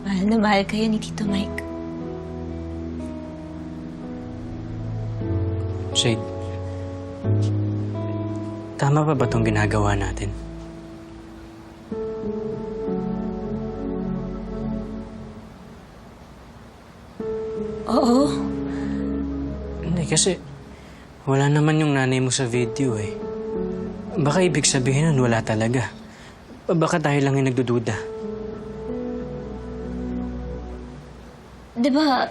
Mahal na mahal kayo ni Tito Mike. Shade, tama pa ba itong ginagawa natin? Oo. Hindi, kasi wala naman yung nanay mo sa video eh. Baka ibig sabihin nun wala talaga. Baka tayo lang yung nagdududa. Diba,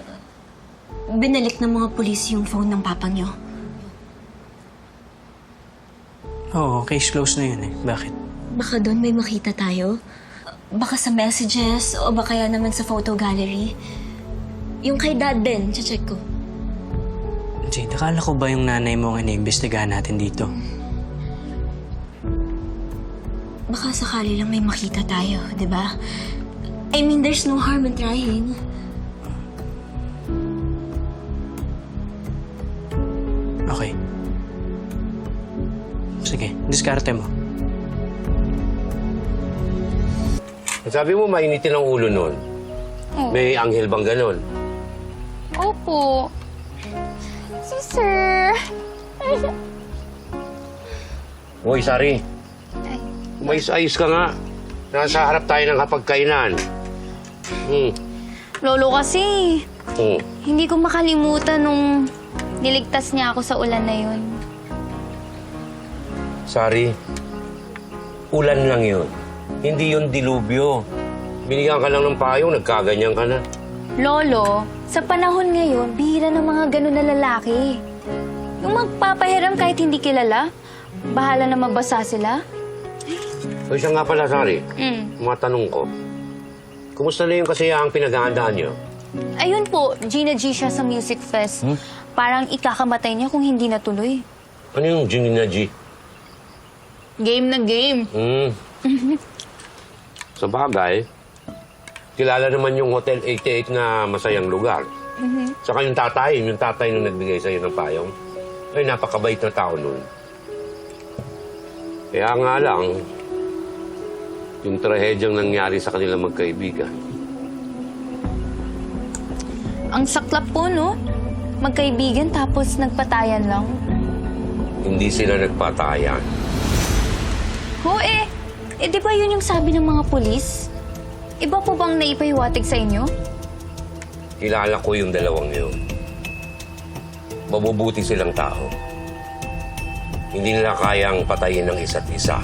binalik ng mga pulis yung phone ng papa niyo? Oo, case closed na yun eh. Bakit? Baka doon may makita tayo. Baka sa messages o baka kaya naman sa photo gallery. Yung kay Dad din, check ko. Jade, akala ko ba yung nanay mo ang iniimbestigahan natin dito? Baka sakali lang may makita tayo, di ba? I mean, there's no harm in trying. Okay. Sige, diskarte mo. Sabi mo, mainitin ang ulo nun. Oh. May anghel bang ganon? Opo. Si Sir. Hoy, Sari. Ay. Umayos-ayos ka nga. Nasa harap tayo ng kapagkainan. Lolo kasi, Hmm. hindi ko makalimutan nung niligtas niya ako sa ulan na yun. Sari, ulan lang yun. Hindi yun dilubyo. Binigyan ka lang ng payong, nagkaganyan ka na. Lolo, sa panahon ngayon, bihira ng mga ganun na lalaki. Yung magpapahiram kahit hindi kilala, bahala na mabasa sila. O siya nga pala, Sari. Mm. Mga tanong ko. Kumusta na yung kasiyahang pinaghahandaan niyo? Ayun po, Gina G siya sa Music Fest. Parang ikakamatay niya kung hindi natuloy. Ano yung Gina G? Game na game. Sa bagay, kilala naman yung Hotel 88 na masayang lugar. Saka yung tatay nung nagbigay sa'yo ng payong, ay napakabait na tao nun. Kaya nga lang, yung trahedyang nangyari sa kanilang magkaibigan. Ang saklap po, no? Magkaibigan tapos nagpatayan lang. Hindi sila nagpatayan. Ho, di ba yun yung sabi ng mga pulis? Iba po bang naipahiwatig sa inyo? Kilala ko yung dalawang yun. Mabubuti silang tao. Hindi nila kayang patayin ng isa't isa.